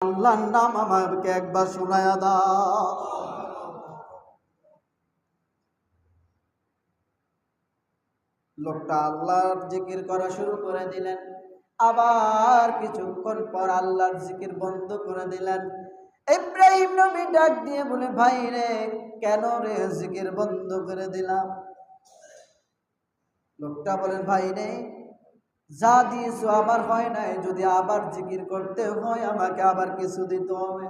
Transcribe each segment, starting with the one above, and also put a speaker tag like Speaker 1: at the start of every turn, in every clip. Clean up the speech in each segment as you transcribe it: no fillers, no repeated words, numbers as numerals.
Speaker 1: আল্লাহর নাম আমাকে একবার শোনায়া দাও। লোকটা আল্লাহর জিকির করা শুরু করে দিলেন। আবার কিছুক্ষণ পর আল্লাহর জিকির বন্ধ করে দিলেন। ইব্রাহিম নবী ডাক দিয়ে বলে, ভাই রে, কেন রে জিকির বন্ধ করে দিলাম? লোকটা বলেন, ভাই রে, যা দিয়েছো আবার হয় নাই, যদি আবার জিকির করতে হয় আমাকে আবার কিছু দিতে হবে।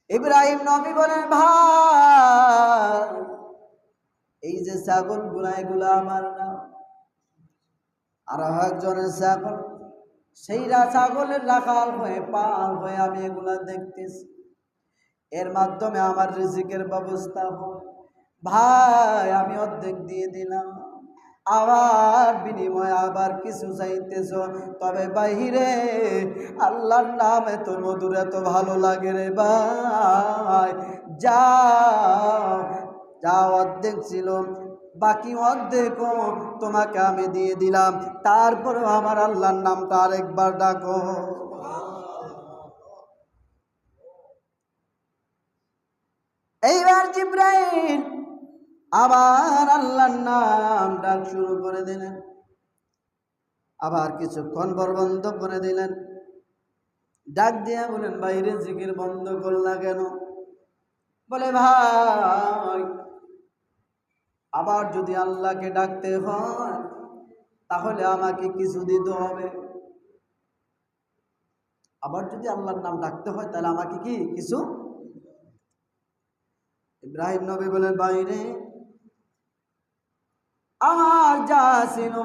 Speaker 1: ইব্রাহিম নবী বলেন, ভাই, এই যে ছাগল গুলা এগুলা আমার না, আর একজনের ছাগল, সেইরা ছাগলের রাখাল হয়ে পাল হয়ে আমি এগুলা দেখতেছি, এর মাধ্যমে আমার রিজিকের ব্যবস্থা হয়। ভাই, আমি অর্ধেক দিয়ে দিলাম, আবার বিনিময় আবার কিছু চাইতেছ, তবে বাহিরে আল্লাহর নাম এত মধুর, এত ভালো লাগে রে ভাই, যাও যাও, অর্ধেক ছিল, বাকি অর্ধেক তোমাকে আমি দিয়ে দিলাম, তারপরে আমার আল্লাহর নামটা আরেকবার ডাকো। এইবার জিবরাইল আবার আল্লাহর নাম ডাক শুরু করে দিলেন, আবার কিছুক্ষণ পর বন্ধ করে দিলেন। ডাক দিয়া বলেন, বাইরে জিকির বন্ধ করলা কেন? বলে, ভাই, আবার যদি আল্লাহকে ডাকতে হয় তাহলে আমাকে কিছু দিতে হবে। আবার যদি আল্লাহর নাম ডাকতে হয় তাহলে আমাকে কি কিছু? ইব্রাহিম নবী বলেন, বাইরে আমার যা ছিল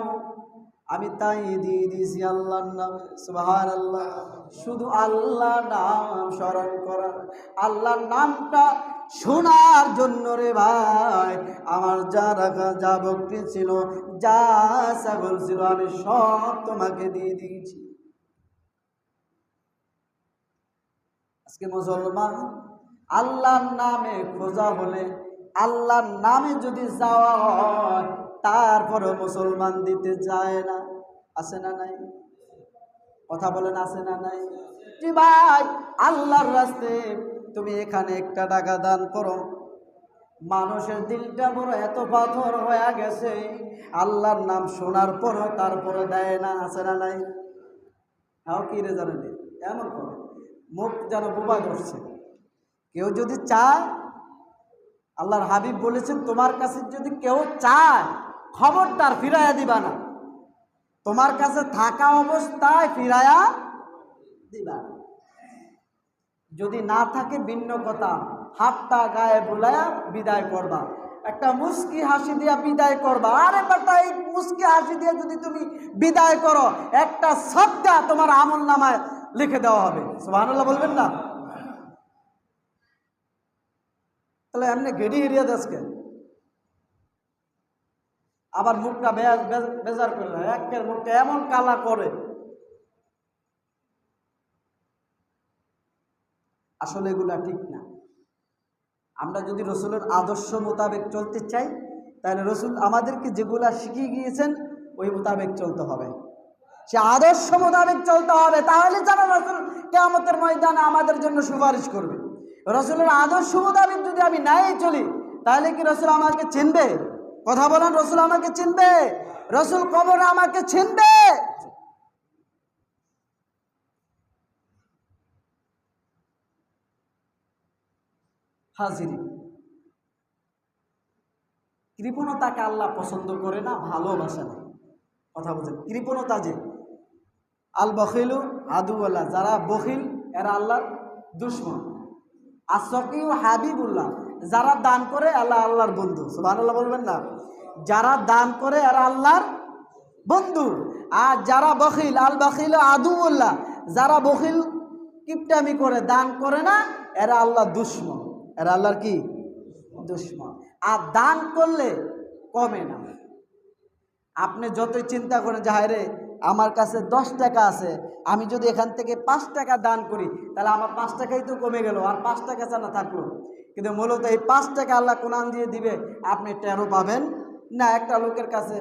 Speaker 1: আমি তাই দিয়ে দিয়েছি আল্লাহর নামে। সুবহানাল্লাহ। শুধু আল্লাহ নাম স্মরণ করার, আল্লাহর নামটা শোনার জন্য রে ভাই, আমার যা রাখা, যা বকরি ছিল, যা ছাগল ছিল, আমি সব তোমাকে দিয়ে দিয়েছি। আজকে মুসলমান আল্লাহর নামে খোঁজা হলে, আল্লাহর নামে যদি যাওয়া হয়, তারপরে মুসলমান দিতে যায় না। আছে না নাই? কথা বলেন, আছে না নাই? জি ভাই, আল্লাহর রাস্তায় তুমি এখানে একটা টাকা দান করো, মানুষের দিলটা বড় এত পাথর হয়ে গেছে, আল্লাহর নাম শোনার পরও তারপরে দেয় না। আছে না নাই? হাও কি রে জানেন, এমন করে মুখ যেন বোবা ধরছে। কেউ যদি চায়, আল্লাহর হাবিব বলেছেন, তোমার কাছে যদি কেউ চায় খবরদার ফিরাইয়া দিবা না, তোমার কাছে থাকা অবস্থায় ফিরাইয়া দিবা না। যদি না থাকে ভিন্ন কথা, হাতটা গায়ে বুলায়া বিদায় করবা, একটা মুস্কি হাসি দিয়া বিদায় করবা। আরে বেটা, এই মুস্কি হাসি দিয়ে যদি তুমি বিদায় করো, একটা সদকা তোমার আমল নামায় লিখে দেওয়া হবে। সুবহানাল্লাহ বলবেন না? তাহলে এমনি গেড়ি এরিয়া দেশকে আবার মুখটা বেজার করে না, একের মুখটা এমন কালা করে। আসলে এগুলা ঠিক না। আমরা যদি রসুলের আদর্শ মোতাবেক চলতে চাই, তাহলে রসুল আমাদেরকে যেগুলা শিখিয়ে গিয়েছেন ওই মোতাবেক চলতে হবে, সে আদর্শ মোতাবেক চলতে হবে। তাহলে যেন রসুল কিয়ামতের ময়দানে আমাদের জন্য সুপারিশ করবে। রসুলের আদর্শ মোতাবেক যদি আমি নাই চলি, তাহলে কি রসুল আমাকে চিনবে? কথা বলেন, রসুল আমাকে চিনবে? রসুল কবরে আমাকে চিনবে? হাজিরি, কৃপণতাকে আল্লাহ পছন্দ করে না, ভালোবাসে না। কথা বলছেন, কৃপণতা যে আল বখিলু আদুওয়াল্লাহ, যারা বখিল এরা আল্লাহর দুশমন। আসকিউ হাবিবুল্লাহ, যারা দান করে আল্লাহ আল্লাহর বন্ধু। সুবহানাল্লাহ বলবেন না? যারা দান করে এরা আল্লাহর বন্ধু। আর যারা বখিল, আল বখিলু আদুওয়াল্লাহ, যারা বখিল কিপটামি করে দান করে না, এরা আল্লাহর দুশমন। এরা আল্লাহর কি? দুশমন। আর দান করলে কমে না। আপনি যতই চিন্তা করেন যে হায় রে, আমার কাছে 10 টাকা আছে, আমি যদি এখান থেকে 5 টাকা দান করি তাহলে আমার 5 টাকাই তো কমে গেল, আর 5 টাকা জানা থাকলো। কিন্তু মূলত এই 5 টাকা আল্লাহ কোরআন দিয়ে দিবে, আপনি টেরও পাবেন না। একটা লোকের কাছে,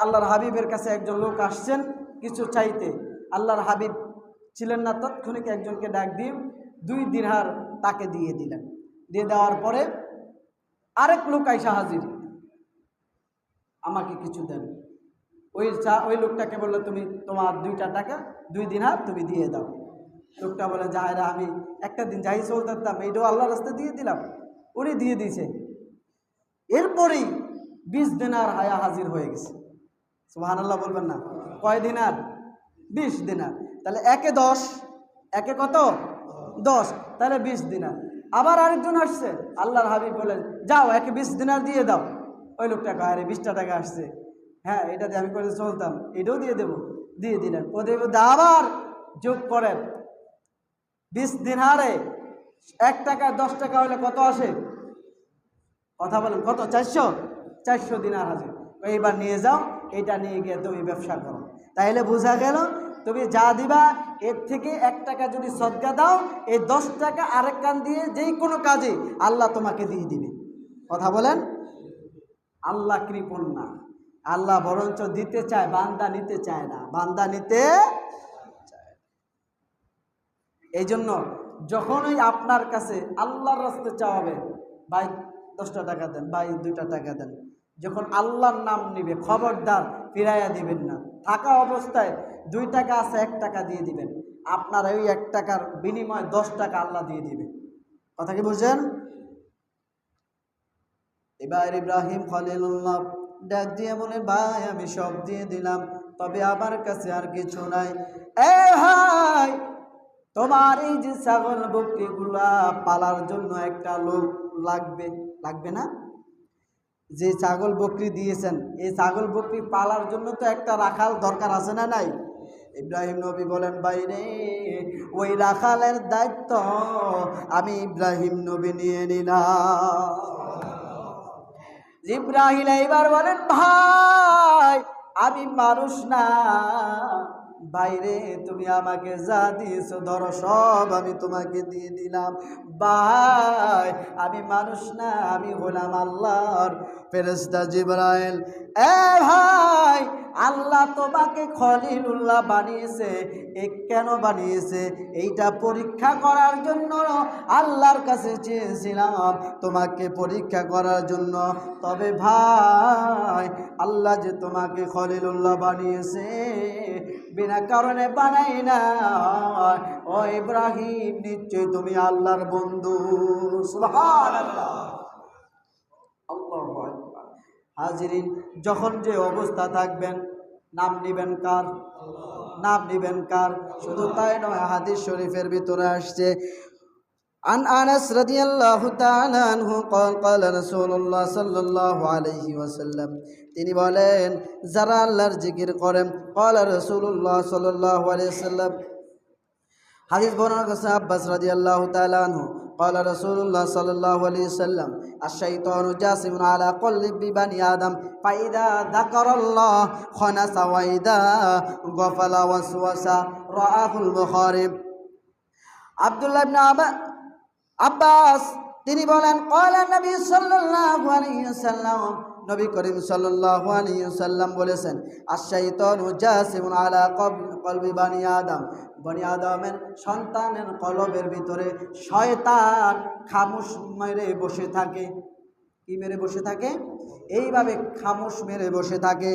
Speaker 1: আল্লাহর হাবিবের কাছে একজন লোক আসছেন কিছু চাইতে। আল্লাহর হাবিব ছিলেন না, তৎক্ষণিক একজনকে ডাক দিয়ে 2 দিরহাম তাকে দিয়ে দিলেন। দিয়ে দেওয়ার পরে আরেক লোক আইসা হাজির, আমাকে কিছু দেন। ওই লোকটাকে বললো, তুমি তোমার 2টা টাকা 2 দিরহাম তুমি দিয়ে দাও। লোকটা বলে, যাহারা আমি একটা দিন যাই চলতাম, এইটাও আল্লাহর রাস্তায় দিয়ে দিলাম। উনি দিয়ে দিয়েছে। এরপরেই 20 দিনার হায়া হাজির হয়ে গেছে। সুবহানাল্লাহ বলবেন না? কয় দিনার? 20 দিনার। তাহলে একে 10, একে কত? 10, তাহলে 20 দিনার। আবার আরেকজন আসছে, আল্লাহর হাবিব বলেন, যাও একে 20 দিনার দিয়ে দাও। ওই লোকটা কয়, আরে 20টা টাকা আসছে, হ্যাঁ এটা দিয়ে আমি করে চলতাম, এটাও দিয়ে দেবো। দিয়ে দিলেন। পদে পদে আবার যোগ করেন, 20 দিনারে 1 টাকা 10 টাকা হলে কত আসে? কথা বলেন, কত? 400 দিনার হাজির। এইবার নিয়ে যাও, এটা নিয়ে গিয়ে তুমি ব্যবসা করো। তাইলে বোঝা গেল, তুমি যা দিবা এর থেকে 1 টাকা যদি সদকা দাও, এই 10 টাকা আরেক কান দিয়ে যেই কোনো কাজে আল্লাহ তোমাকে দিয়ে দিবে। কথা বলেন? আল্লাহ কৃপণ না, আল্লাহ বরঞ্চ দিতে চায়, বান্দা নিতে চায় না, বান্দা নিতে চায়। এই জন্য যখনই আপনার কাছে আল্লাহর রাস্তায় চাওয়াবে, ভাই 10টা টাকা দেন, ভাই 2টা টাকা দেন, যখন আল্লাহর নাম নিবে খবরদার ফিরাইয়া দিবেন না। থাকা অবস্থায় 2 টাকা আছে 1 টাকা দিয়ে দিবেন, আপনার ওই 1 টাকার বিনিময়ে 10 টাকা আল্লাহ দিয়ে দিবে। কথা কি বুঝছেন? এবার ইব্রাহিম খলিলুল্লাহ ডাক দিয়ে বলে, ভাই আমি সব দিয়ে দিলাম, তবে আমার কাছে আর কিছু নাই। এ ভাই, তোমার এই যে ছাগল বকরিগুলা পালার জন্য একটা লোক লাগবে, লাগবে না? যে ছাগল বকরি দিয়েছেন, এই ছাগল বকরি পালার জন্য তো একটা রাখাল দরকার আছে না নাই? ইব্রাহিম নবী বলেন, বাইরে ওই রাখালের দায়িত্ব আমি ইব্রাহিম নবী নিয়ে নিলাম। জিবরাইল এইবার বলেন, ভাই আমি মানুষ না, বাইরে তুমি আমাকে যা দিয়েছো ধরো সব আমি তোমাকে দিয়ে দিলাম। ভাই আমি মানুষ না, আমি হলাম আল্লাহর ফেরেশতা জিবরাইল। এ ভাই, আল্লাহ তোমাকে খলিলুল্লাহ বানিয়েছে, কেন বানিয়েছে? এইটা পরীক্ষা করার জন্য আল্লাহর কাছে চেয়েছিলাম, তোমাকে পরীক্ষা করার জন্য। তবে ভাই, আল্লাহ যে তোমাকে খলিলুল্লাহ বানিয়েছে, বিনা কারণে বানাই না। ও ইব্রাহিম, নিশ্চয় তুমি আল্লাহর বন্ধু। সুবহানাল্লাহ, আল্লাহু আকবার। হাজিরিন, যখন যে অবস্থা থাকবেন, নাম নিবেন কার? নাম নিবেন কার? শুধু তাই নয়, হাদিস শরীফের ভিতরে আসছে, عن أنس رضي الله تعالى عنه قال قال رسول الله صلى الله عليه وسلم, তিনি বলেন, যারা আল্লাহর জিকির করেন, قال رسول الله صلى الله عليه وسلم, হাদিস বর্ণনা করেছেন আব্বাস রাদিয়াল্লাহু তাআলা আনহু, قال رسول الله صلى الله عليه وسلم, الشيطان جاسم على قلب بني آدم فإذا ذكر الله خنس وإذا غفل وسوس। رواه البخاري। আব্দুল্লাহ ইবনে আব্বাস তিনি বলেন, ক্বালা নবী সাল্লাল্লাহু আলাইহি ওয়াসাল্লাম, নবী করিম সাল্লাল্লাহু আলাইহি ওয়াসাল্লাম বলেছেন, আশ-শাইতানু জাসিমুন আলা কলবি বানি আদম, বনি আদমের সন্তানের কলবের ভিতরে শয়তান খামোশ মেরে বসে থাকে। কি মেরে বসে থাকে? এইভাবে খামোশ মেরে বসে থাকে।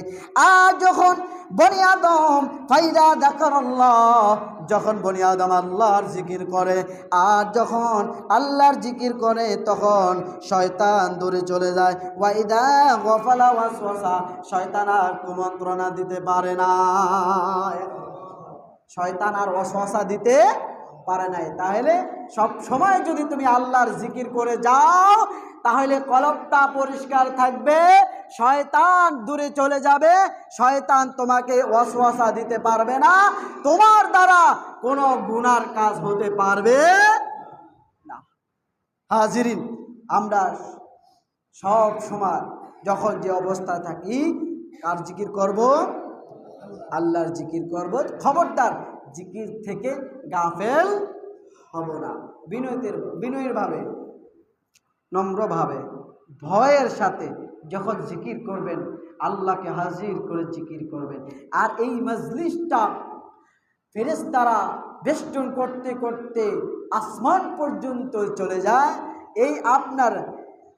Speaker 1: আর যখন বনি আদম ফাইদা যাকারাল্লাহ, যখন বনি আদম আল্লাহর জিকির করে, আর যখন আল্লাহর জিকির করে, তখন শয়তান দূরে চলে যায়। ওয়াইদা গফালা ওয়াসওয়াসা, শয়তান আর কুমন্ত্রণা দিতে পারে না, শয়তান আর ওয়াসওয়াসা দিতে পারে নাই। তাহলে সব সময় যদি তুমি আল্লাহর জিকির করে যাও, তাহলে কলবটা পরিষ্কার থাকবে, শয়তান দূরে চলে যাবে, শয়তান তোমাকে ওয়াসওয়াসা দিতে পারবে না, তোমার দ্বারা কোনো গুনার কাজ হতে পারবে না। হাজিরিন, আমরা সব সময় যখন যে অবস্থায় থাকি, কার জিকির করব? আল্লাহর জিকির করব। খবরদার জিকির থেকে গাফেল হব না। বিনয়ের ভাবে, নম্রভাবে, ভয়ের সাথে যখন জিকির করবেন, আল্লাহকে হাজির করে জিকির করবেন। আর এই মজলিসটা ফেরেশতারা বেষ্টন করতে করতে আসমান পর্যন্ত চলে যায়। এই আপনার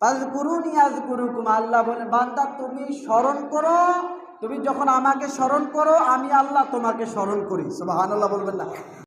Speaker 1: ফাযকুরুনি আযকুরুকুম, আল্লাহ বলেন বান্দা তুমি স্মরণ করো, তুমি যখন আমাকে স্মরণ করো আমি আল্লাহ তোমাকে স্মরণ করি। সুবহানাল্লাহ বলবেন না?